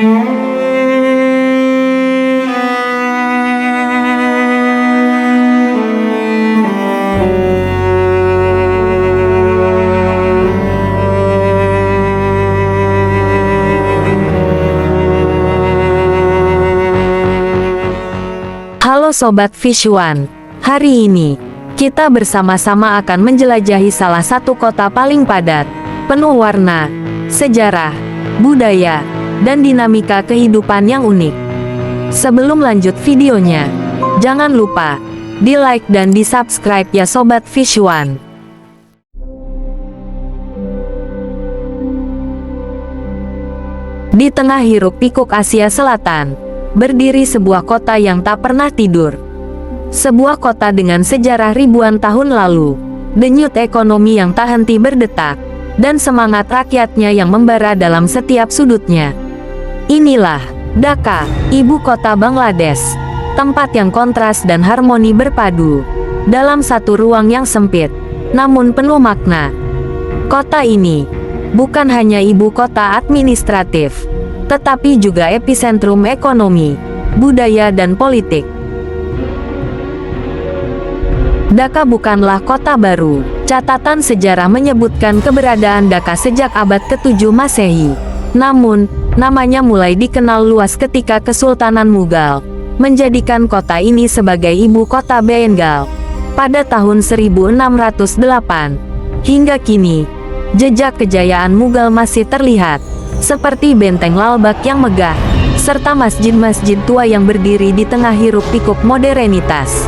Halo Sobat Visuan, hari ini kita bersama-sama akan menjelajahi salah satu kota paling padat, penuh warna, sejarah, budaya, dan dinamika kehidupan yang unik. Sebelum lanjut videonya, jangan lupa di like dan di subscribe ya Sobat Visuan. Di tengah hiruk pikuk Asia Selatan, berdiri sebuah kota yang tak pernah tidur. Sebuah kota dengan sejarah ribuan tahun lalu, denyut ekonomi yang tak henti berdetak, dan semangat rakyatnya yang membara dalam setiap sudutnya. Inilah Dhaka, ibu kota Bangladesh, tempat yang kontras dan harmoni berpadu, dalam satu ruang yang sempit, namun penuh makna. Kota ini bukan hanya ibu kota administratif, tetapi juga epicentrum ekonomi, budaya dan politik. Dhaka bukanlah kota baru. Catatan sejarah menyebutkan keberadaan Dhaka sejak abad ke-7 Masehi. Namun, namanya mulai dikenal luas ketika Kesultanan Mughal menjadikan kota ini sebagai ibu kota Bengal pada tahun 1608. Hingga kini, jejak kejayaan Mughal masih terlihat, seperti benteng Lalbagh yang megah, serta masjid-masjid tua yang berdiri di tengah hiruk pikuk modernitas.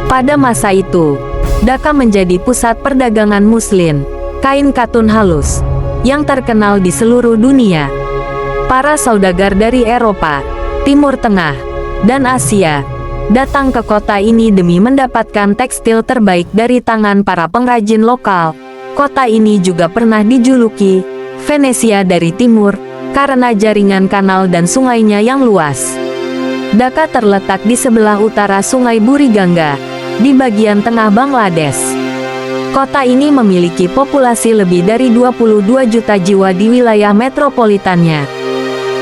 Pada masa itu, Dhaka menjadi pusat perdagangan muslin, kain katun halus, yang terkenal di seluruh dunia. Para saudagar dari Eropa, Timur Tengah, dan Asia datang ke kota ini demi mendapatkan tekstil terbaik dari tangan para pengrajin lokal. Kota ini juga pernah dijuluki Venesia dari timur, karena jaringan kanal dan sungainya yang luas. Dhaka terletak di sebelah utara Sungai Buriganga, di bagian tengah Bangladesh. Kota ini memiliki populasi lebih dari 22 juta jiwa di wilayah metropolitannya,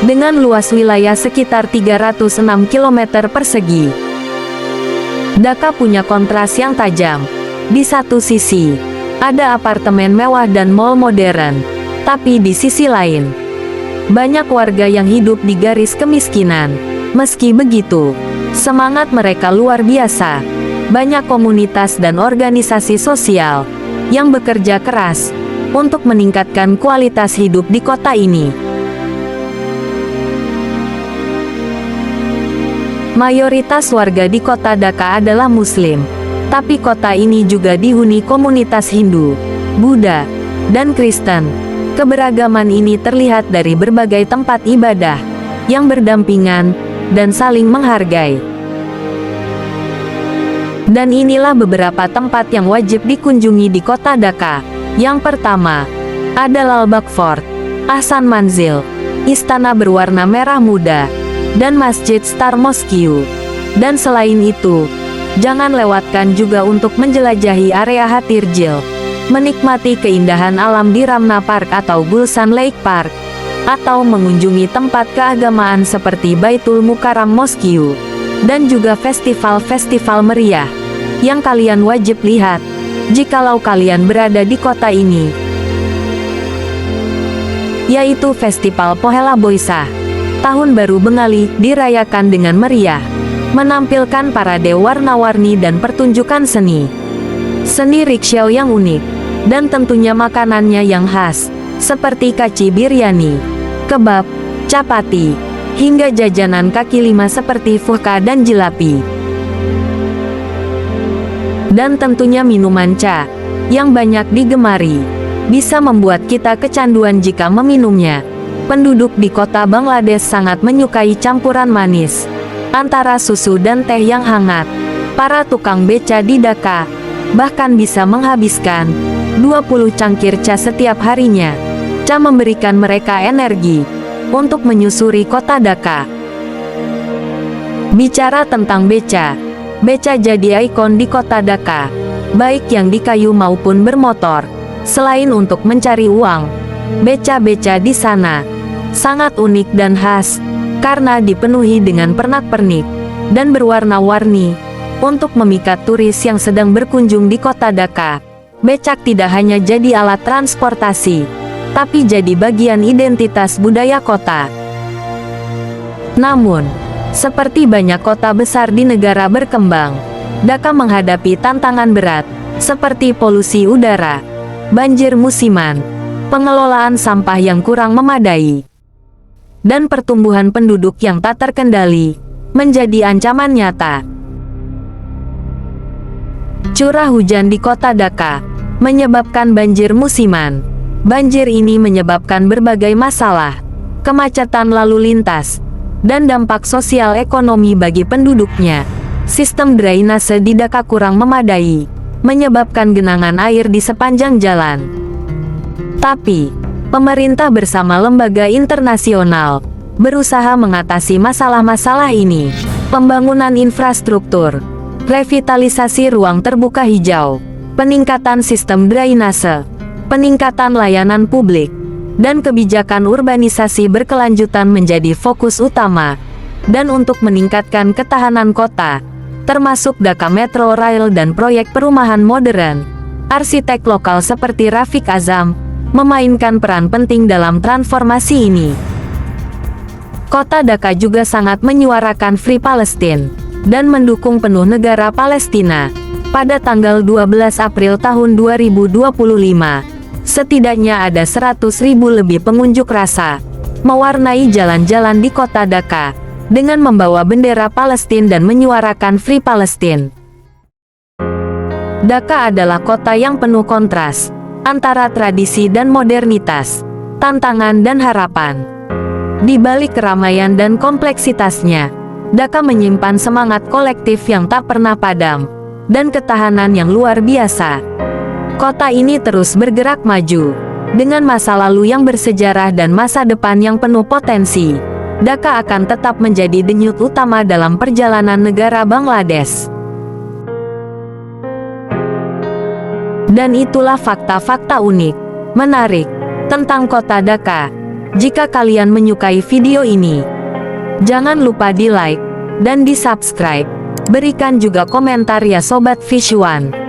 dengan luas wilayah sekitar 306 km persegi. Dhaka punya kontras yang tajam. Di satu sisi, ada apartemen mewah dan mall modern. Tapi di sisi lain, banyak warga yang hidup di garis kemiskinan. Meski begitu, semangat mereka luar biasa. Banyak komunitas dan organisasi sosial yang bekerja keras untuk meningkatkan kualitas hidup di kota ini. Mayoritas warga di kota Dhaka adalah Muslim, tapi kota ini juga dihuni komunitas Hindu, Buddha, dan Kristen. Keberagaman ini terlihat dari berbagai tempat ibadah yang berdampingan dan saling menghargai. Dan inilah beberapa tempat yang wajib dikunjungi di kota Dhaka. Yang pertama, ada Lalbagh Fort, Ahsan Manzil, istana berwarna merah muda, dan Masjid Star Mosque. Dan selain itu, jangan lewatkan juga untuk menjelajahi area Hatirjil, menikmati keindahan alam di Ramna Park atau Gulshan Lake Park, atau mengunjungi tempat keagamaan seperti Baitul Mukarram Mosque, dan juga festival-festival meriah yang kalian wajib lihat jikalau kalian berada di kota ini, yaitu Festival Pohela Boisah. Tahun Baru Bengali dirayakan dengan meriah, menampilkan parade warna-warni dan pertunjukan seni rickshaw yang unik, dan tentunya makanannya yang khas, seperti kaci biryani, kebab, capati, hingga jajanan kaki lima seperti fuhka dan jilapi. Dan tentunya minuman cha, yang banyak digemari, bisa membuat kita kecanduan jika meminumnya. Penduduk di kota Bangladesh sangat menyukai campuran manis antara susu dan teh yang hangat. Para tukang beca di Dhaka bahkan bisa menghabiskan 20 cangkir ca setiap harinya. Ca memberikan mereka energi untuk menyusuri kota Dhaka. Bicara tentang beca, beca jadi ikon di kota Dhaka, baik yang di kayu maupun bermotor. Selain untuk mencari uang, beca-beca di sana sangat unik dan khas, karena dipenuhi dengan pernak-pernik dan berwarna-warni. Untuk memikat turis yang sedang berkunjung di kota Dhaka, becak tidak hanya jadi alat transportasi, tapi jadi bagian identitas budaya kota. Namun, seperti banyak kota besar di negara berkembang, Dhaka menghadapi tantangan berat, seperti polusi udara, banjir musiman, pengelolaan sampah yang kurang memadai, dan pertumbuhan penduduk yang tak terkendali, menjadi ancaman nyata. Curah hujan di kota Dhaka menyebabkan banjir musiman. Banjir ini menyebabkan berbagai masalah, kemacetan lalu lintas, dan dampak sosial ekonomi bagi penduduknya. Sistem drainase di Dhaka kurang memadai, menyebabkan genangan air di sepanjang jalan. Tapi, pemerintah bersama lembaga internasional berusaha mengatasi masalah-masalah ini. Pembangunan infrastruktur, revitalisasi ruang terbuka hijau, peningkatan sistem drainase, peningkatan layanan publik, dan kebijakan urbanisasi berkelanjutan menjadi fokus utama. Dan untuk meningkatkan ketahanan kota, termasuk Dhaka Metro Rail dan proyek perumahan modern, arsitek lokal seperti Rafiq Azam memainkan peran penting dalam transformasi ini. Kota Dhaka juga sangat menyuarakan Free Palestine dan mendukung penuh negara Palestina. Pada tanggal 12 April tahun 2025, setidaknya ada 100.000 lebih pengunjuk rasa mewarnai jalan-jalan di kota Dhaka dengan membawa bendera Palestina dan menyuarakan Free Palestine. Dhaka adalah kota yang penuh kontras antara tradisi dan modernitas, tantangan dan harapan. Di balik keramaian dan kompleksitasnya, Dhaka menyimpan semangat kolektif yang tak pernah padam, dan ketahanan yang luar biasa. Kota ini terus bergerak maju, dengan masa lalu yang bersejarah dan masa depan yang penuh potensi. Dhaka akan tetap menjadi denyut utama dalam perjalanan negara Bangladesh. Dan itulah fakta-fakta unik, menarik, tentang kota Dhaka. Jika kalian menyukai video ini, jangan lupa di like dan di subscribe. Berikan juga komentar ya Sobat Fish One.